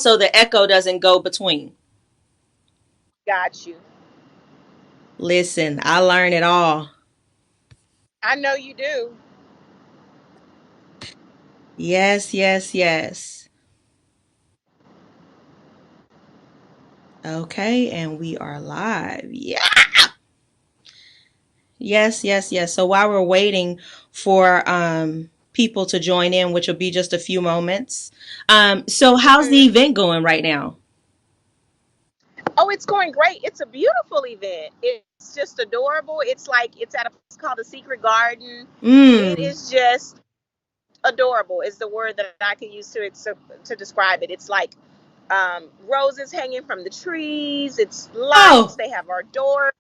so the echo doesn't go between. Got you. Listen, I learned it all. I know you do. Yes, yes, yes. Okay, and we are live. Yeah. Yes, yes, yes. So while we're waiting for people to join in, which will be just a few moments. So how's the Hmm. event going right now? Oh, it's going great. It's a beautiful event. It's just adorable. It's like it's at a place called the Secret Garden. It Mm. is just adorable. Is the word that I can use to describe it. It's like roses hanging from the trees. It's lights. Oh, They have our door.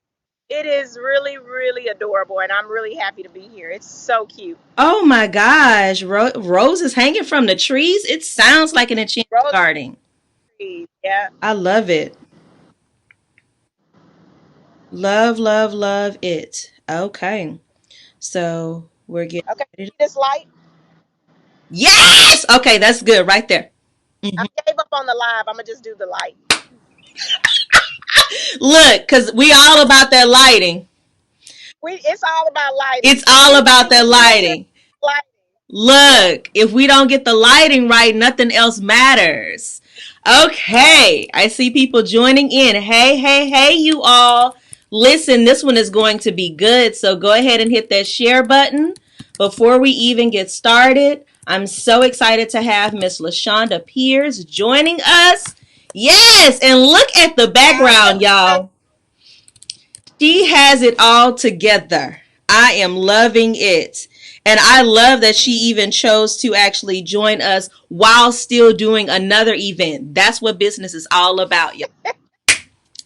It is really, really adorable, and I'm really happy to be here. It's so cute. oh my gosh. Roses hanging from the trees. It sounds like an enchanted Rose garden. trees, yeah. I love it. Love, love, love it. Okay. So we're getting Okay, ready to. this light. Yes! Okay, that's good right there. I Mhm. gave up on the live. I'm gonna just do the light. Look, because we all about that lighting. It's all about lighting. It's all about Anything that we do here, lighting. lighting. Yeah, Look, if we don't get the lighting right, nothing else matters. yeah. Okay, I see people joining in. Hey, hey, hey, you all. Listen, this one is going to be good. So go ahead and hit that share button before we even get started. I'm so excited to have Miss LaShonda Pierce joining us. Yes, and look at the I background, know. y'all. She has it all together. I am loving it. And I love that she even chose to actually join us while still doing another event. That's what business is all about, y'all.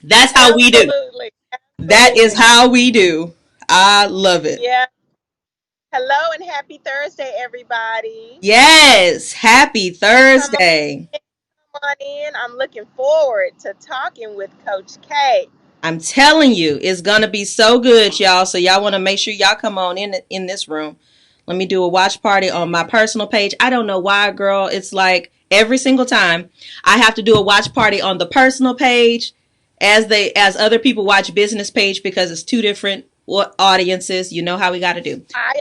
That's how we do. Absolutely, That is absolutely. how we do. I love it. Yeah. Hello and happy Thursday, everybody. Yes. Happy Come on Thursday. in, come on in. I'm looking forward to talking with Coach K. I'm telling you, it's gonna be so good, y'all. So y'all want to make sure y'all come on in this room. Let me do a watch party on my personal page. I don't know why, girl. It's like every single time I have to do a watch party on the personal page as other people watch business page because it's two different audiences. You know how we got to do. I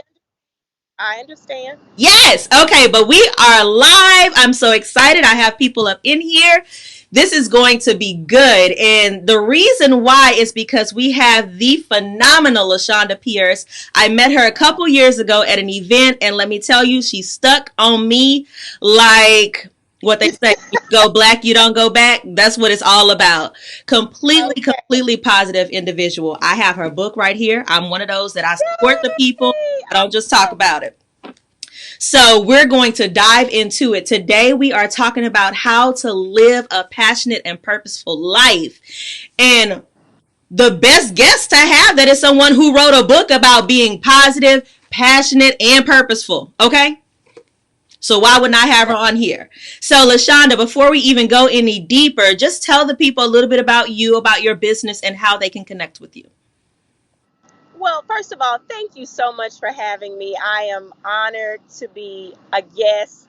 I understand. Yes. Okay. But we are live. I'm so excited. I have people up in here. This is going to be good. And the reason why is because we have the phenomenal LaShonda Pierce. I met her a couple years ago at an event. And let me tell you, she stuck on me like what they say, you go black, you don't go back. That's what it's all about. Completely, Okay. completely positive individual. I have her book right here. I'm one of those that I support the people. Yay! I don't just talk Awesome. about it. So, we're going to dive into it. Today, we are talking about how to live a passionate and purposeful life. And the best guest to have that is someone who wrote a book about being positive, passionate, and purposeful. Okay? So, why wouldn't I have her on here? So, LaShonda, before we even go any deeper, just tell the people a little bit about you, about your business, and how they can connect with you. Well, first of all, thank you so much for having me. I am honored to be a guest.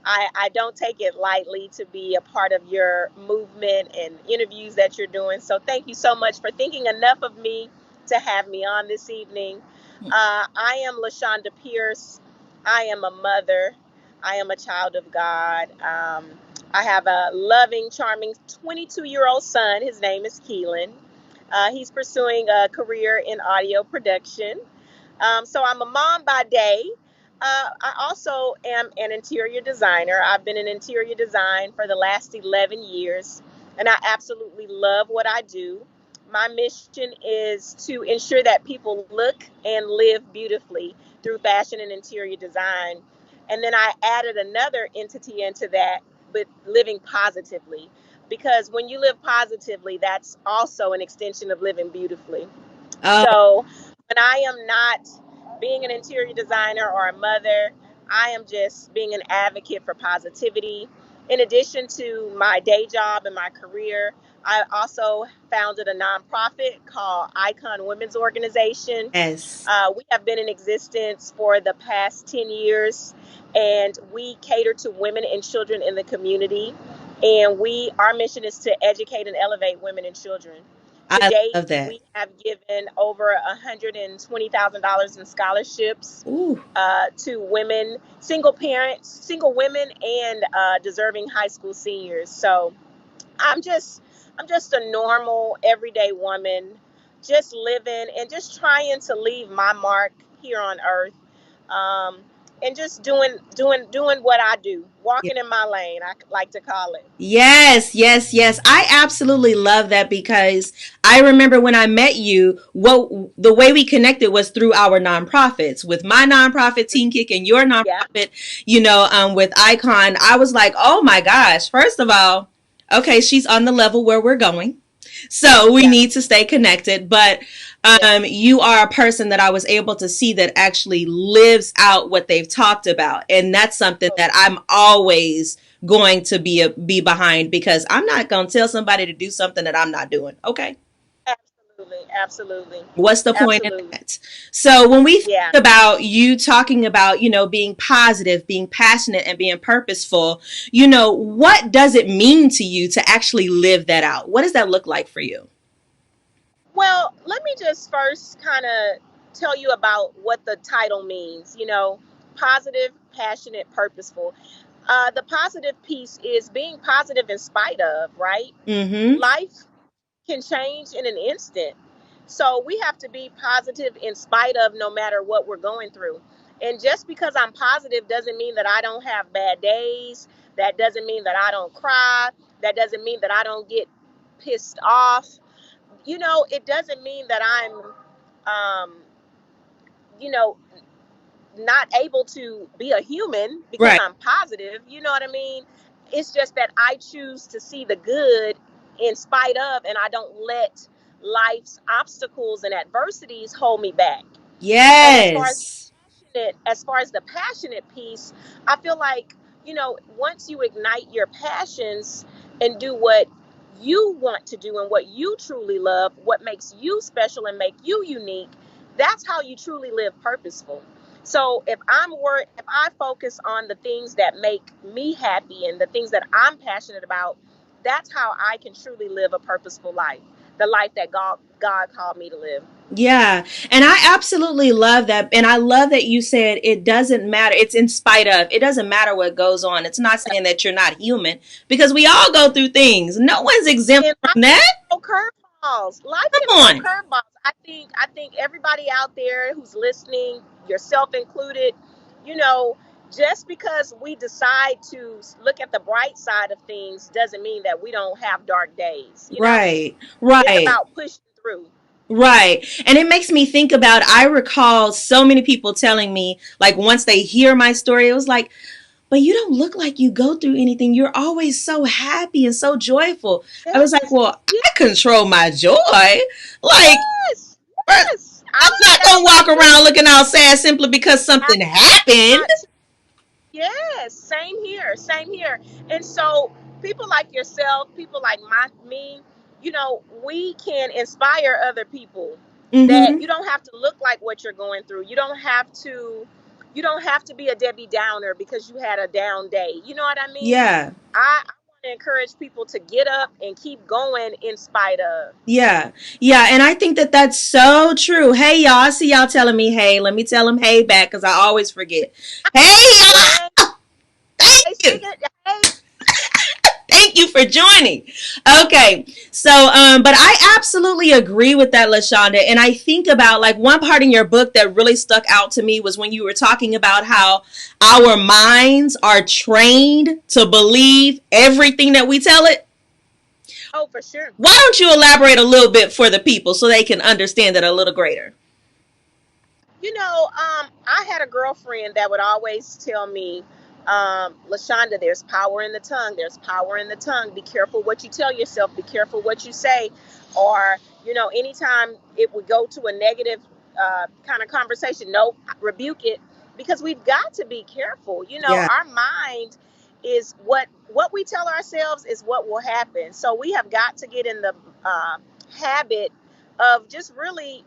I don't take it lightly to be a part of your movement and interviews that you're doing. So thank you so much for thinking enough of me to have me on this evening. I am LaShonda Pierce. I am a mother. I am a child of God. I have a loving, charming 22-year-old son. His name is Keelan. He's pursuing a career in audio production. So I'm a mom by day. I also am an interior designer. I've been in interior design for the last 11 years, and I absolutely love what I do. My mission is to ensure that people look and live beautifully through fashion and interior design. And then I added another entity into that with living positively. Because when you live positively, that's also an extension of living beautifully. Oh, So when I am not being an interior designer or a mother, I am just being an advocate for positivity. In addition to my day job and my career, I also founded a nonprofit called Icon Women's Organization. yes. We have been in existence for the past 10 years, and we cater to women and children in the community. And our mission is to educate and elevate women and children. To I date, love that. we have given over $120,000 in scholarships Ooh. to women, single parents, single women, and deserving high school seniors. So I'm just I'm just a normal everyday woman, just living and just trying to leave my mark here on earth. Um, and just doing what I do, walking in my lane, I like to call it. Yes, yes, yes. I absolutely love that because I remember when I met you, what the way we connected was through our nonprofits. With my nonprofit, Teen Kick, and your Yeah, nonprofit, with Icon, I was like, oh my gosh. First of all, okay, she's on the level where we're going. So we yeah, need to stay connected. But yeah. you are a person that I was able to see that actually lives out what they've talked about. And that's something Oh, that I'm always going to be behind because I'm not going to tell somebody to do something that I'm not doing. Okay. absolutely, absolutely, What's the point in absolutely. that? So when we think Yeah. about you talking about, being positive, being passionate and being purposeful, what does it mean to you to actually live that out? What does that look like for you? Well, let me just first kind of tell you about what the title means. Positive, passionate, purposeful. The positive piece is being positive in spite of, right? Mhm. Life can change in an instant. So we have to be positive in spite of no matter what we're going through. And just because I'm positive doesn't mean that I don't have bad days. That doesn't mean that I don't cry. That doesn't mean that I don't get pissed off. It doesn't mean that um, you know, not able to be a human because Right. I'm positive. You know what I mean? It's just that I choose to see the good in spite of, and I don't let life's obstacles and adversities hold me back. And Yes. as far as the passionate piece, I feel like, once you ignite your passions and do what you want to do and what you truly love, what makes you special and make you unique, that's how you truly live purposeful. So if I focus on the things that make me happy and the things that I'm passionate about, that's how I can truly live a purposeful life, the life that God called me to live. Yeah. And I absolutely love that. And I love that you said it doesn't matter. It's in spite of. It doesn't matter what goes on. It's not saying that you're not human because we all go through things. No one's exempt And life from that. can throw curveballs. Life Come can throw on. curveballs. I think everybody out there who's listening, yourself included, you know, just because we decide to look at the bright side of things doesn't mean that we don't have dark days. Right. It's Right. about pushing through. Right. And it makes me think about, I recall so many people telling me, like, once they hear my story, it was like, but you don't look like you go through anything. You're always so happy and so joyful. I was like, Yes. well, Yes. I control my joy. Like, Yes. I'm Yes. I not say gonna walk it. around looking all sad simply because something happened. I Yes, same here, same here. And so people like yourself, people like me, we can inspire other people that Mm-hmm. you don't have to look like what you're going through. You don't have to be a Debbie Downer because you had a down day. You know what I mean? Yeah. I want to encourage people to get up and keep going in spite of. Yeah. Yeah. And I think that that's so true. Hey, y'all. I see y'all telling me, hey, let me tell them hey back because I always forget. Hey, Hey, y'all. Thank hey, you. speaking, hey, Thank you for joining. Okay. So, but I absolutely agree with that, LaShonda. And I think about, like, one part in your book that really stuck out to me was when you were talking about how our minds are trained to believe everything that we tell it. oh, for sure. Why don't you elaborate a little bit for the people so they can understand it a little greater? I had a girlfriend that would always tell me, LaShonda, there's power in the tongue. There's power in the tongue. Be careful what you tell yourself. Be careful what you say. Or, anytime it would go to a negative kind of conversation, no, rebuke it because we've got to be careful. Yeah. Our mind is what we tell ourselves is what will happen. So we have got to get in the habit of just really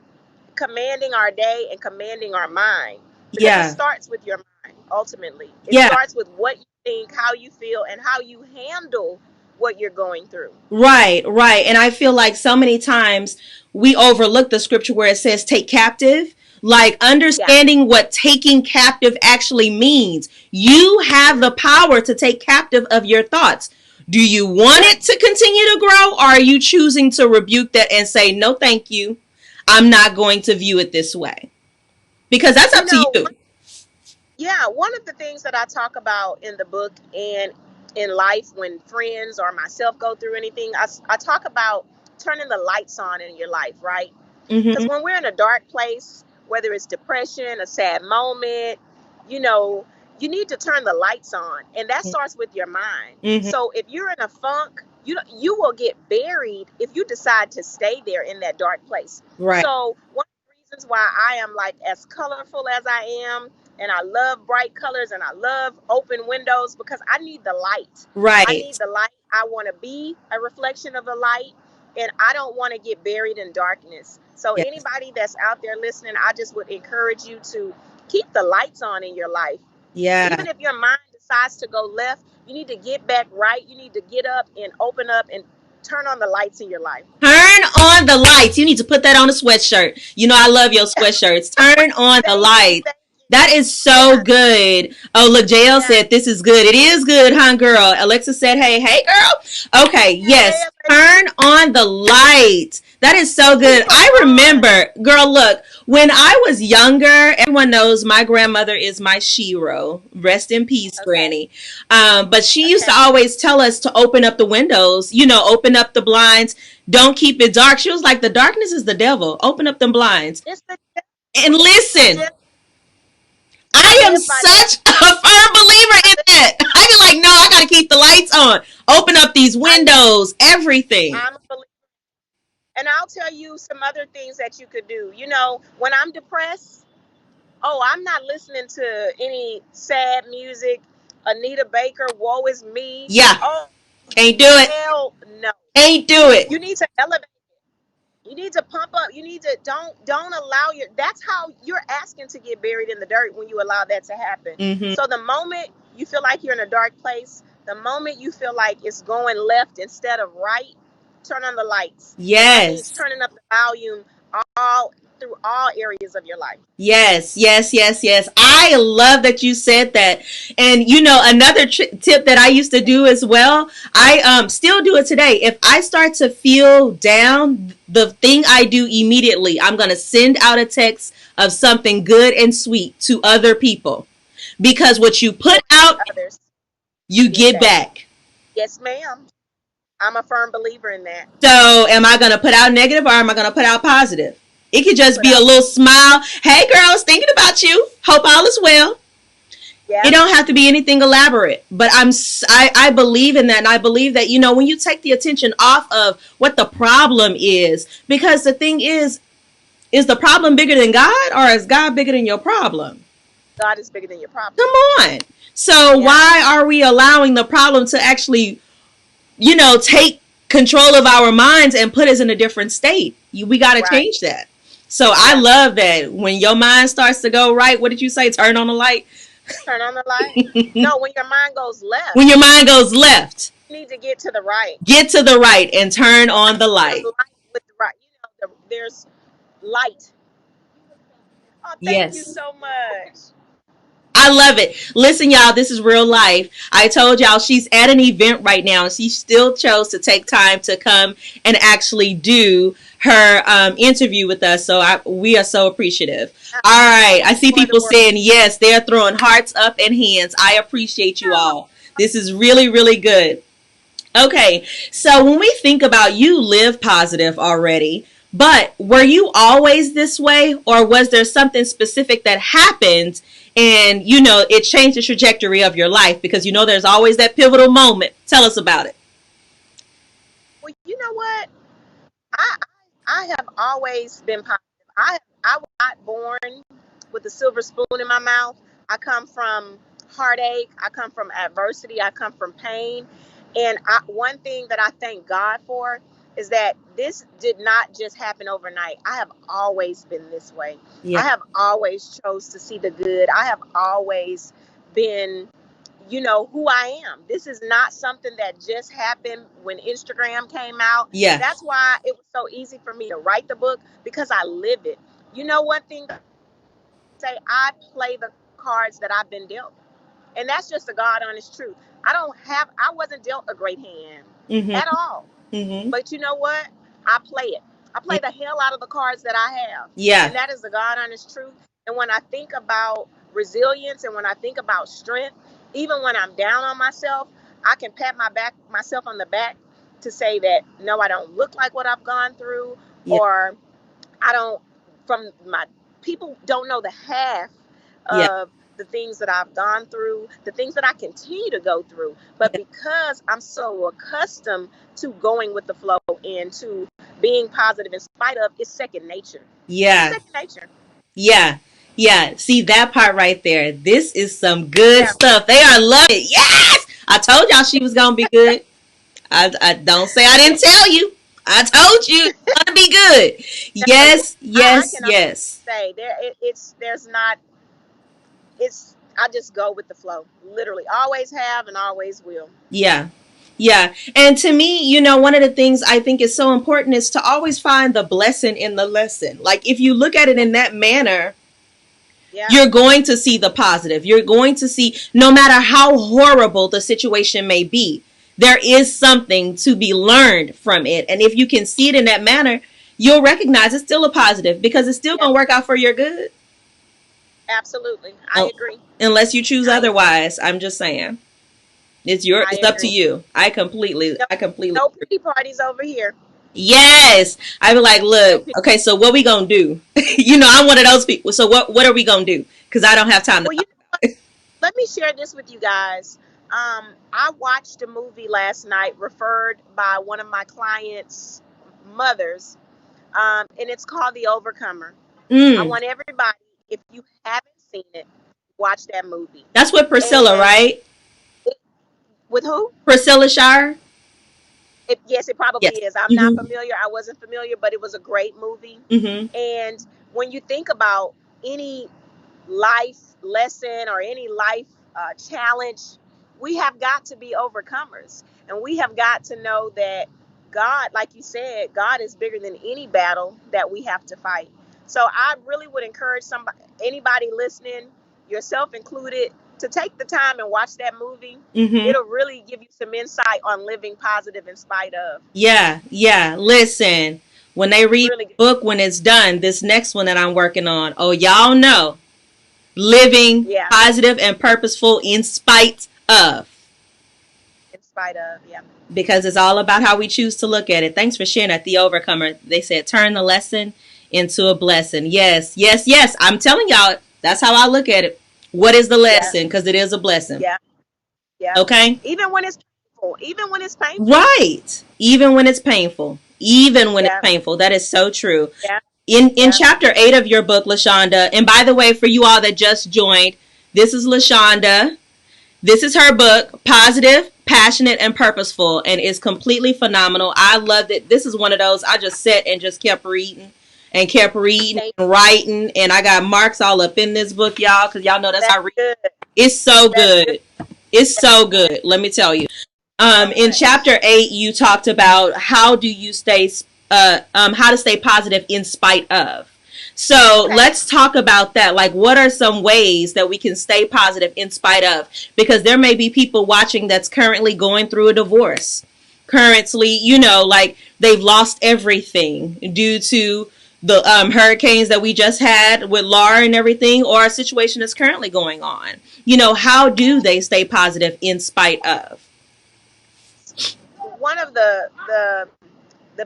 commanding our day and commanding our mind because it Yeah. starts with your mind ultimately. It Yeah. starts with what you think, how you feel, and how you handle what you're going through. Right, right. And I feel like so many times we overlook the scripture where it says take captive. Like Yeah. understanding what taking captive actually means. You have Hmm. the power to take captive of your thoughts. Do you want Yeah. it to continue to grow, or are you choosing to rebuke that and say, no, thank you? I'm not going to view it this way? Because that's You up to know, you. yeah, one of the things that I talk about in the book and in life when friends or myself go through anything, I talk about turning the lights on in your life, right? Because Mm-hmm. when we're in a dark place, whether it's depression, a sad moment, you know, you need to turn the lights on, and that starts with your mind. Mm-hmm. So if you're in a funk, you will get buried if you decide to stay there in that dark place. Right, So one of the reasons why I am like as colorful as I am, and I love bright colors, and I love open windows, because I need the light. I right, need the light. I want to be a reflection of the light, and I don't want to get buried in darkness. So yeah, anybody that's out there listening, I just would encourage you to keep the lights on in your life. yeah. Even if your mind decides to go left, you need to get back right. You need to get up and open up and turn on the lights in your life. Turn on the lights. You need to put that on a sweatshirt. You know, I love your sweatshirts. Turn on the Thank you, lights. thank you. That is so Yeah, good. Oh, look, JL yeah. said this is good. It is good, huh, girl? Alexa said, hey, hey, girl. Okay, Hey, yes. Alexa, Turn on the lights. That is so keep good. them I on. remember, girl, look, when I was younger, everyone knows my grandmother is my shero. Rest in peace, Okay, Granny. But she used to okay. always tell us to open up the windows, you know, open up the blinds, don't keep it dark. She was like, the darkness is the devil. Open up them blinds. It's the And I listen, just I I am live by that. such a firm believer I in live, that. I be like, no, I gotta keep the lights on. Open up these I windows, everything. I'm a believer. And I'll tell you some other things that you could do. You know, when I'm depressed, oh, I'm not listening to any sad music. Anita Baker, woe is me. Yeah, Oh, can't do it. hell no. Can't do it. You need to elevate. You need to pump up. You need to don't allow your that's how you're asking to get buried in the dirt when you allow that to happen. Mm-hmm. So the moment you feel like you're in a dark place, the moment you feel like it's going left instead of right, turn on the lights. And that means Yes. turning up the volume all through all areas of your life. Yes, yes, yes, yes. I love that you said that. And you know, another tip that I used to do as well, I still do it today. If I start to feel down, the thing I do immediately, I'm going to send out a text of something good and sweet to other people. Because what you put Pour out, into others, you get get back. back. Yes, ma'am. I'm a firm believer in that. So, am I going to put out negative or am I going to put out positive? It could just Put be a out, little smile. Hey, girls, thinking about you. Hope all is well. It yeah, don't have to be anything elaborate, but I believe in that, and I believe that, you know, when you take the attention off of what the problem is, because the thing is the problem bigger than God, or is God bigger than your problem? God is bigger than your problem. Come on. So Yeah, why are we allowing the problem to actually, you know, take control of our minds and put us in a different state? We got to right. change that. So I Yeah. love that when your mind starts to go right. What did you say? Turn on the light. Turn on the light. No, when your mind goes When left, your mind goes left, you need to get to the right. get to the right and turn on the There's light. light with the right. You know, there's light. Oh, thank you Yes. so much. I love it. Listen, y'all, this is real life. I told y'all she's at an event right now, and she still chose to take time to come and actually do her interview with us. So we are so appreciative. All right. I see For the people world. saying yes. They're throwing hearts up and hands. I appreciate you Oh, all. This is really, really good. Okay, so when we think about you live positive already, but were you always this way, or was there something specific that happened and you know it changed the trajectory of your life? Because you know there's always that pivotal moment. Tell us about it. well, you know what? I I have always been positive. I was not born with a silver spoon in my mouth. I come from heartache. I come from adversity. I come from pain. And one thing that I thank God for is that this did not just happen overnight. I have always been this way. Yeah. I have always chose to see the good. I have always been, you know, who I am. This is not something that just happened when Instagram came out. Yeah. That's why it was so easy for me to write the book, because I live it. You know, one thing I say, I play the cards that I've been dealt. And that's just the God honest truth. I wasn't dealt a great hand Mm-hmm. at all. Mm-hmm. But you know what? I play it. I play the hell out of the cards that I have. Yeah. And that is the God honest truth. And when I think about resilience and when I think about strength, even when I'm down on myself, I can pat myself on the back to say that no, I don't look like what I've gone through, Yeah. or I don't, from my people don't know the half Yeah. of the things that I've gone through, the things that I continue to go through. But Yeah. because I'm so accustomed to going with the flow and to being positive in spite of, it's second nature. It's Yeah. second nature. Yeah. Yeah. See that part right there. This is some good Yeah. stuff. They are loving it. Yes! I told y'all she was gonna be good. I don't say I Yeah. didn't tell you. I told you it's gonna be good. Yes, I yes, can yes. say there's not, I just go with the flow. Literally. Always have and always will. Yeah. Yeah. And to me, one of the things I think is so important is to always find the blessing in the lesson. Like if you look at it in that manner, Yeah. you're going to see the positive. You're going to see, no matter how horrible the situation may be, there is something to be learned from it. And if you can see it in that manner, you'll recognize it's still a positive because it's still Yeah. going to work out for your good. Absolutely. I Oh, agree. unless you choose I agree. otherwise. I'm just saying. I It's up to agree. you. No, I completely no agree. pity parties over here. Yes. I be like, No look, pity. okay, so what we gonna do? I'm one of those people. So what are we gonna do? Because I don't have time to Well, talk. let me share this with you guys. I watched a movie last night referred by one of my clients' mothers, and it's called The Overcomer. I Mm, want everybody, if you haven't seen it, watch that movie. that's with Priscilla, And right? it, with who? Priscilla Shire? Yes, it probably Yes. is. I'm not Mm-hmm. familiar. I wasn't familiar, but it was a great movie. Mm-hmm. And when you think about any life lesson or any life challenge, we have got to be overcomers. And we have got to know that God, like you said, God is bigger than any battle that we have to fight. So I really would encourage anybody listening, yourself included, to take the time and watch that movie. Mm-hmm. It'll really give you some insight on living positive in spite of. Yeah, yeah. Listen, when they read Really the good. book when it's done, this next one that I'm working on, oh y'all know. Living Yeah, positive and purposeful in spite of. in spite of. Yeah. Because it's all about how we choose to look at it. Thanks for sharing that. The Overcomer. They said turn the lesson into a blessing. Yes, yes, yes. I'm telling y'all, that's how I look at it. What is the Yeah. lesson? Because it is a blessing. Yeah. Yeah. Okay? Even when it's painful. Even when it's painful. Right. Even when it's painful. Even when it's Yeah. painful. That is so true. Yeah. In Yeah. chapter 8 of your book, LaShonda, and by the way, for you all that just joined, this is LaShonda. This is her book, Positive, Passionate, and Purposeful, and it's completely phenomenal. I loved it. This is one of those I just sat and just kept reading and kept reading Thank and writing, and I got marks all up in this book, y'all, because y'all know that's how I That's read. good. It's so That's good. good. It's That's so good good. Let me tell you. so In much. chapter 8, you talked about how to stay positive in spite of. So Okay. let's talk about that. Like, what are some ways that we can stay positive in spite of? Because there may be people watching that's currently going through a divorce. Currently, like they've lost everything due to the hurricanes that we just had with Laura and everything, or a situation that's currently going on. How do they stay positive in spite of? One of the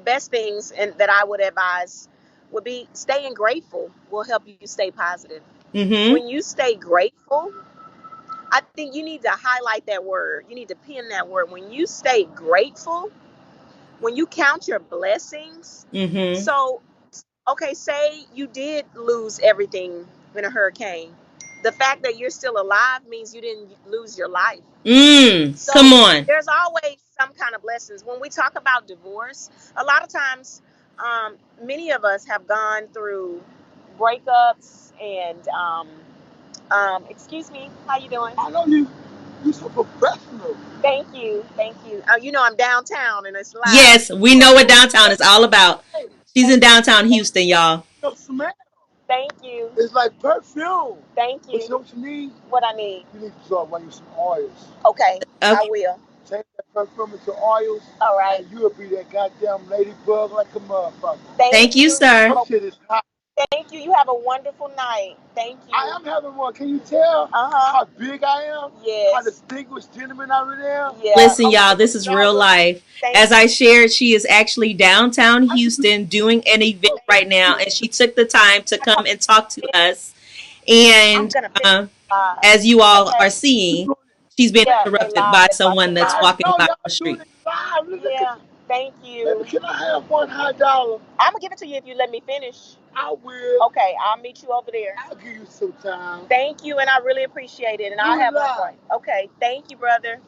best things and that I would advise would be staying grateful will help you stay positive. Mm-hmm. When you stay grateful, I think you need to highlight that word. You need to pin that word. When you stay grateful, when you count your blessings. Mm-hmm. So, okay, say you did lose everything in a hurricane. The fact that you're still alive means you didn't lose your life. Come So on. there's always some kind of blessings. When we talk about divorce, a lot of times, many of us have gone through breakups and excuse me, how you doing? I know you. You so professional. Thank you. Thank you. You know I'm downtown and it's loud. Yes, we know what downtown is all about. Hey, She's in Thank you. downtown Thank Houston, y'all. no smell. thank you. It's like perfume. Thank But you know you. what you need? What I need. You need to start running some oils. Okay, I Okay. will. Change that perfume into oils, All right. and you'll be that goddamn ladybug like a motherfucker. Thank Thank you, you. sir. Some Oh, shit is hot. thank you. You have a wonderful night. Thank I you. am having one. Can you tell Uh-huh. how big I am? How Yes. distinguished gentleman I really am? Yeah. Listen, y'all, this is real $1,000. life. Thank As I shared, she is actually downtown I can do Houston doing an event so right now, and she took the time to come and talk to us. I'm And gonna finish live. as you all Okay. are you seeing, doing she's been Yeah, they interrupted live. by They someone watching that's I live. walking know by y'all the doing street. it live. Look at Yeah. you. Thank Baby, you. can I have $100? I'm gonna give it to you if you let me finish. I will. Okay, I'll meet you over there. I'll give you some time. Thank you, and I really appreciate it. And Do I'll it have my live. break. Okay, thank you, brother.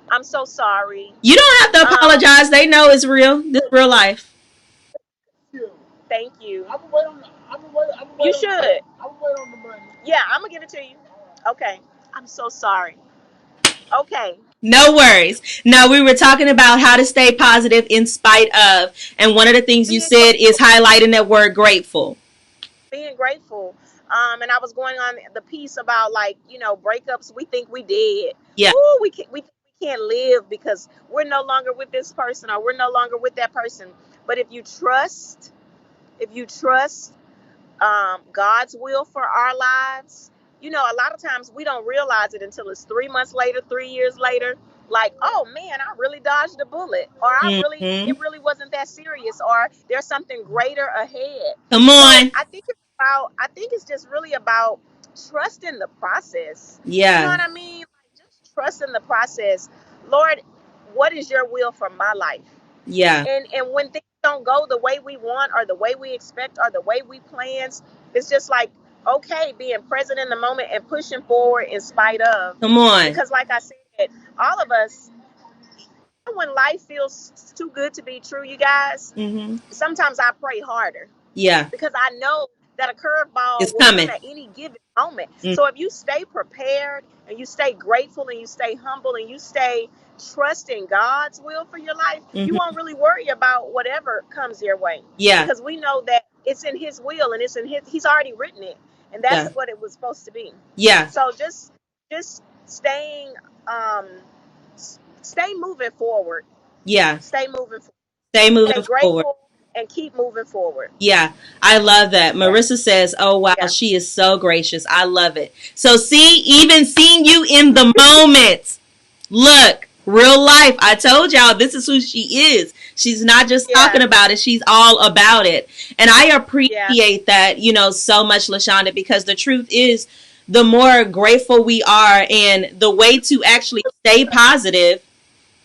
I'm so sorry. You don't have to Um, apologize. They know it's real. This is real life. You. thank you. I'm gonna wait on. I'm gonna wait. I'm gonna You wait on. should. I'm gonna wait on the money. Yeah, I'm gonna give it to you. Okay. I'm so sorry. Okay. No worries. No, we were talking about how to stay positive in spite of. And one of the things you Being said is highlighting that word grateful. being grateful. And I was going on the piece about like breakups. We think we did. Yeah. Ooh, we think we can't live because we're no longer with this person or we're no longer with that person. But if you trust God's will for our lives. A lot of times we don't realize it until it's 3 months later, 3 years later. Like, oh man, I really dodged a bullet, or Mm-hmm. it really wasn't that serious, or there's something greater ahead. Come So on. I think it's just really about trusting the process. You know Yeah. what I mean? Like, just trusting the process. Lord, what is your will for my life? Yeah. And when things don't go the way we want or the way we expect or the way we plans, it's just like, okay, being present in the moment and pushing forward in spite of. Come on. Because like I said, all of us, when life feels too good to be true, you guys, Mm-hmm. sometimes I pray harder Yeah. because I know that a curveball It's will come coming. at any given moment. Mm, So if you stay prepared and you stay grateful and you stay humble and you stay trusting God's will for your life, you mm-hmm. won't really worry about whatever comes your way Yeah. because we know that it's in His will and He's already written it, and that's Yeah. what it was supposed to be. Yeah. So just staying um stay moving forward. Yeah. Stay moving forward. Stay Stay moving forward. grateful and keep moving forward. Yeah, I love that. Yeah. Marissa says, "Oh wow, Yeah. she is so gracious. I love it." So see, even seeing you in the moment. Look, real life. I told y'all this is who she is. She's not just talking Yeah. about it, she's all about it. And I Yeah. appreciate that, so much, LaShonda, because the truth is the more grateful we are and the way to actually stay positive,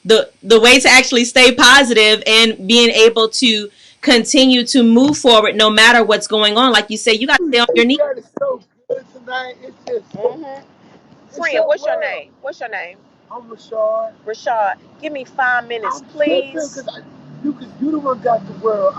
the way to actually stay positive and being able to continue to move forward no matter what's going on. Like you say, you got to stay on your You knees. got it so good tonight. It's just so. Mm-hmm. It's Friend, so what's your well. name? What's your name? I'm Rashard. Rashad. Give me 5 minutes, I'm tripping please. because you the one got the world.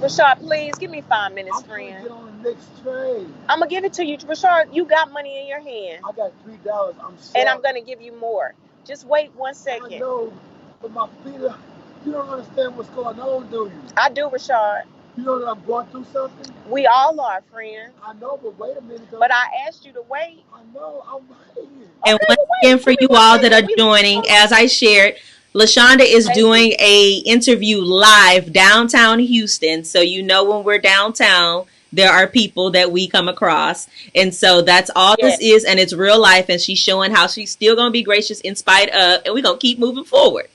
Rashad, please give me 5 minutes, I'm trying to friend. get on the next train. I'm gonna give it to you, Rashad. You got money in your hand, I got $3. I'm sorry. and I'm gonna give you more. Just wait 1 second. I know, but my feet are. You don't understand what's going on, do you? I do, Rashad. You know that I'm going through something? We all are, friend. I know, but wait a minute. Though. But I asked you to wait. I know, I'm waiting. And Okay, once well again, wait. for Give me you one all that second. are joining, as I shared, LaShonda is Thank you. doing a interview live downtown Houston. So when we're downtown, there are people that we come across. And so that's all Yeah. this is. And it's real life. And she's showing how she's still going to be gracious in spite of. And we're going to keep moving forward.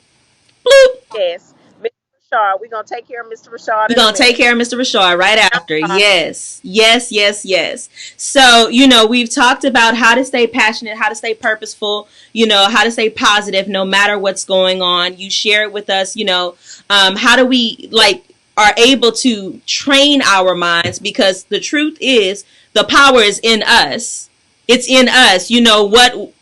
Bloop. Yes. Mr. Rashad. We're gonna take care of Mr. Rashad We're in a going to take minute. care of Mr. Rashard right I'm after. sorry. Yes. Yes, yes, yes. So, we've talked about how to stay passionate, how to stay purposeful, how to stay positive no matter what's going on. You share it with us, how do we are able to train our minds, because the truth is the power is in us. It's in us.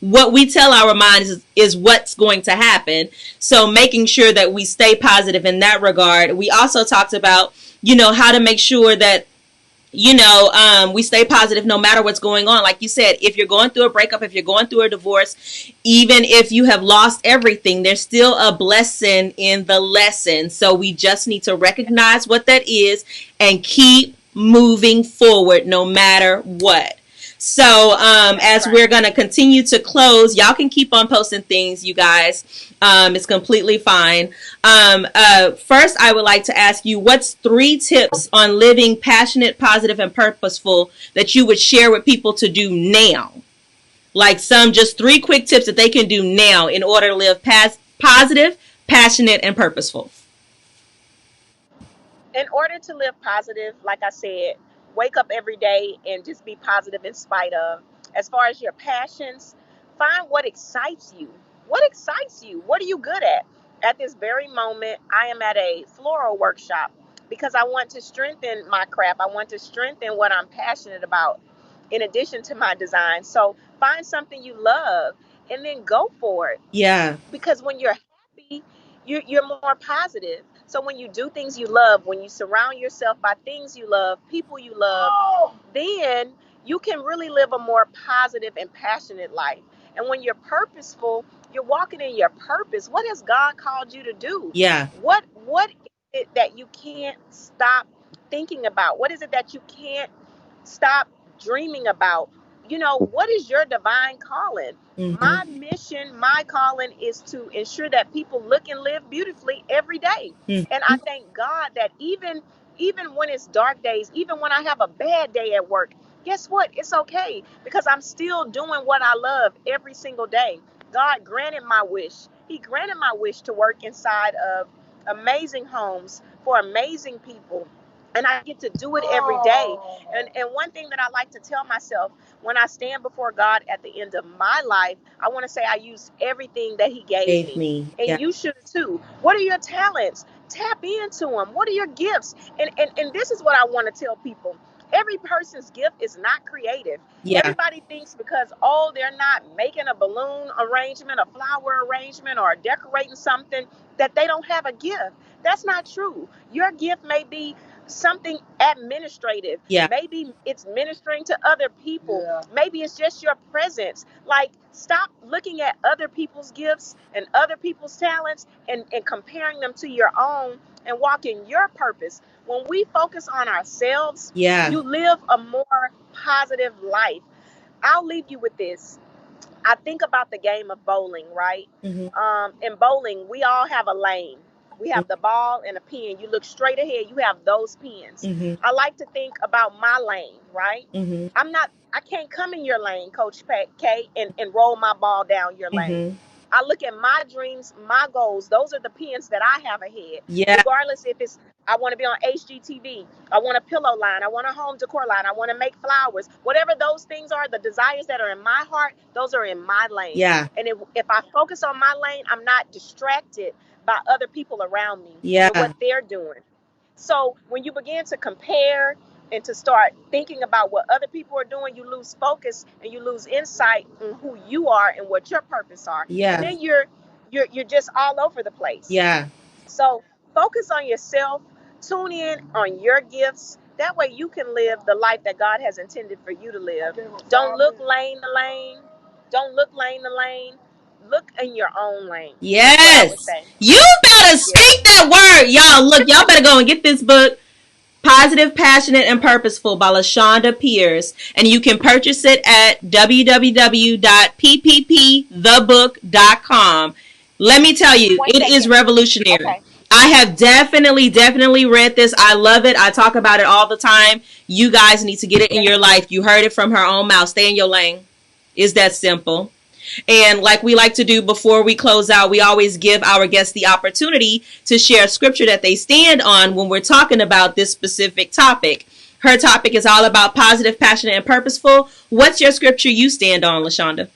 What we tell our minds is what's going to happen. So making sure that we stay positive in that regard. We also talked about, how to make sure that we stay positive no matter what's going on. Like you said, if you're going through a breakup, if you're going through a divorce, even if you have lost everything, there's still a blessing in the lesson. So we just need to recognize what that is and keep moving forward no matter what. So as we're going to continue to close, y'all can keep on posting things, you guys. It's completely fine. First, I would like to ask you, what's 3 tips on living passionate, positive, and purposeful that you would share with people to do now? Like just 3 quick tips that they can do now in order to live positive, passionate, and purposeful. In order to live positive, like I said, wake up every day and just be positive in spite of. As far as your passions, find what excites you. What excites you? What are you good at? At this very moment, I am at a floral workshop because I want to strengthen my craft. I want to strengthen what I'm passionate about in addition to my design. So find something you love and then go for it, Yeah. because when you're happy, you're more positive. So when you do things you love, when you surround yourself by things you love, people you love, then you can really live a more positive and passionate life. And when you're purposeful, you're walking in your purpose. What has God called you to do? Yeah. What is it that you can't stop thinking about? What is it that you can't stop dreaming about? What is your divine calling? My Mm-hmm. mission, my calling is to ensure that people look and live beautifully every day. And Mm-hmm. I thank God that even when it's dark days, even when I have a bad day at work, guess what? It's okay, because I'm still doing what I love every single day. God granted my wish. He granted my wish to work inside of amazing homes for amazing people, and I get to do it every day. And one thing that I like to tell myself when I stand before God at the end of my life, I want to say I used everything that He gave Gave me. me. And Yeah. you should too. What are your talents? Tap into them. What are your gifts? And this is what I want to tell people. Every person's gift is not creative. Yeah. Everybody thinks because, they're not making a balloon arrangement, a flower arrangement, or decorating something, that they don't have a gift. That's not true. Your gift may be something administrative. Yeah. Maybe it's ministering to other people. Yeah. Maybe it's just your presence. Like, stop looking at other people's gifts and other people's talents and comparing them to your own, and walk in your purpose. When we focus on ourselves, Yeah. you live a more positive life. I'll leave you with this. I think about the game of bowling, right? Mm-hmm. In bowling, we all have a lane. We have the ball and a pin. You look straight ahead, you have those pins. Mm-hmm. I like to think about my lane, right? Mm-hmm. I can't come in your lane, Coach K, and roll my ball down your lane. Mm-hmm. I look at my dreams, my goals. Those are the pins that I have ahead. Yeah. Regardless if it's, I want to be on HGTV, I want a pillow line, I want a home decor line, I want to make flowers. Whatever those things are, the desires that are in my heart, those are in my lane. Yeah. And if I focus on my lane, I'm not distracted by other people around me and Yeah. what they're doing. So when you begin to compare and to start thinking about what other people are doing, you lose focus and you lose insight on who you are and what your purpose are. And Yeah. then you're just all over the place. Yeah. So focus on yourself, tune in on your gifts. That way you can live the life that God has intended for you to live. Don't look lane to lane. Don't look lane to lane. Look in your own lane. That's what I would Yes. say. You better Yeah. speak that word. Y'all, look, y'all better go and get this book, Positive, Passionate, and Purposeful by LaShonda Pierce. And you can purchase it at www.pppthebook.com. Let me tell you, One it is second. revolutionary. Okay. I have definitely read this. I love it. I talk about it all the time. You guys need to get it in your life. You heard it from her own mouth. Stay in your lane. It's that simple. And like we like to do before we close out, we always give our guests the opportunity to share a scripture that they stand on when we're talking about this specific topic. Her topic is all about positive, passionate, and purposeful. What's your scripture you stand on, LaShonda?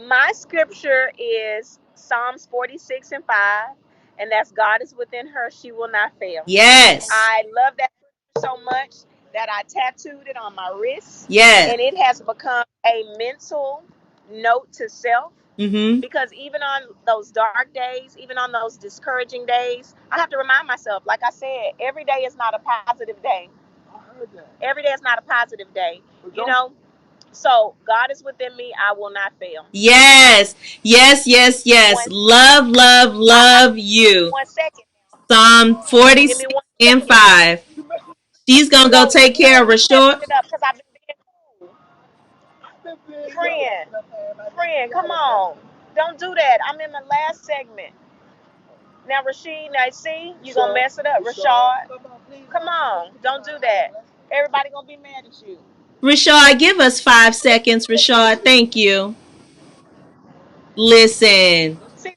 My scripture is Psalms 46:5, and that's God is within her, she will not fail. Yes. I love that scripture so much that I tattooed it on my wrist, Yes. and it has become a mental note to self. Mm-hmm. Because even on those dark days, even on those discouraging days, I have to remind myself, like I said, every day is not a positive day. Every day is not a positive day. You know, so God is within me. I will not fail. Yes, yes, yes, yes. One, Love, love, love give me you. 1 second. Psalm Give 46 me one and second. 5. She's going to go So take you care of you messing Rashord. it up because I've been being cool. Friend, friend, come on. Don't do that. I'm in my last segment. Now, Rasheed, now see, you going to mess it up. Rashad, come on. Don't do that. Everybody going to be mad at you. Rashard, give us 5 seconds, Rashard. Thank you. Listen, Seriously.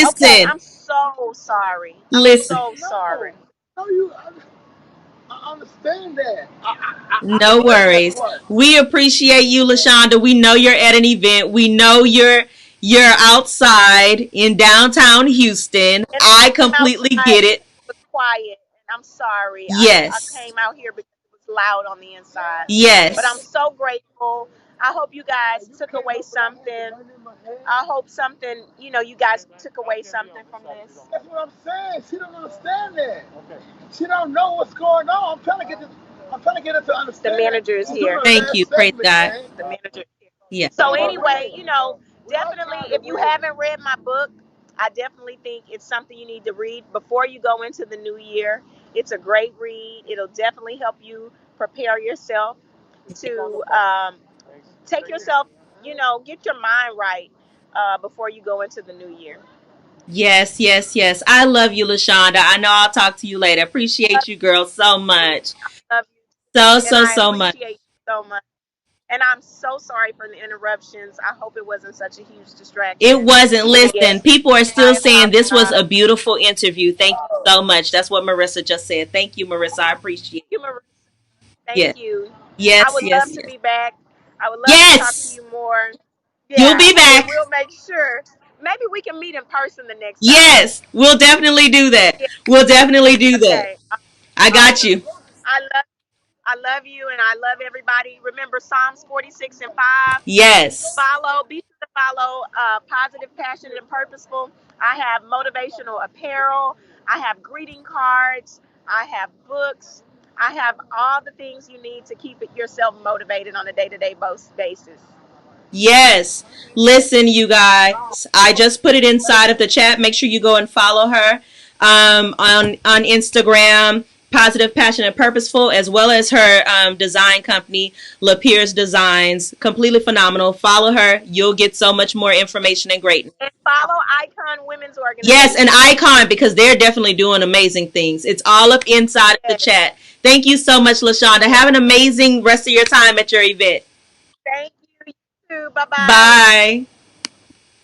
Okay, listen, I'm so sorry. I'm listen. so sorry. No, I understand that. I No get that worries. part. We appreciate you, LaShonda. We know you're at an event. We know you're outside in downtown Houston. And I I came completely outside get because it. it was quiet. And I'm sorry. I Yes. came out here because it was loud on the inside. But I'm Yes. so grateful. I hope you guys took away something. I hope something, you guys took away something from this. That's what I'm saying. She don't understand that. She don't know what's going on. I'm trying to get her to The understand that. manager is She's doing here. her Thank you. last Praise segment, God. man. The manager is here. Yeah. So anyway, definitely if you haven't read my book, I definitely think it's something you need to read before you go into the new year. It's a great read. It'll definitely help you prepare yourself to take yourself, get your mind right before you go into the new year. Yes, yes, yes. I love you, LaShonda. I know I'll talk to you later. Appreciate you, girl, so much. I love So, you, and so, I so much. appreciate you so much. And I'm so sorry for the interruptions. I hope it wasn't such a huge It distraction. wasn't. But Listen, yes, people are still I saying this was a apologize. beautiful interview. Thank you so much. That's what Marissa just said. Thank you, Marissa. I appreciate Thank you, Maria. it. Thank Yes, you. I yes, would love yes, to yes. be back. I would love to talk to Yes, you more. you'll Yeah, be back. we'll make sure. Maybe we can meet in person the next time. Yes, we'll definitely do that. Yeah. We'll definitely do that. Okay. I got Awesome. you. I love I love you and I love everybody. Remember Psalms 46 and 5. Yes, Be sure to follow Positive, Passionate, and Purposeful. I have motivational apparel. I have greeting cards. I have books. I have all the things you need to keep yourself motivated on a day-to-day basis. yes. Listen, you guys, I just put it inside of the chat. Make sure you go and follow her on Instagram, Positive, Passionate, Purposeful, as well as her design company, LaPierce Designs. Completely phenomenal. Follow her. You'll get so much more information and greatness. And follow Icon Women's Yes, an Organization. icon because they're definitely doing amazing things. It's all up inside of the Yes, chat. Thank you so much, LaShonda. yes. Have an amazing rest of your time at your event. Thank you. You too. Bye bye. Bye.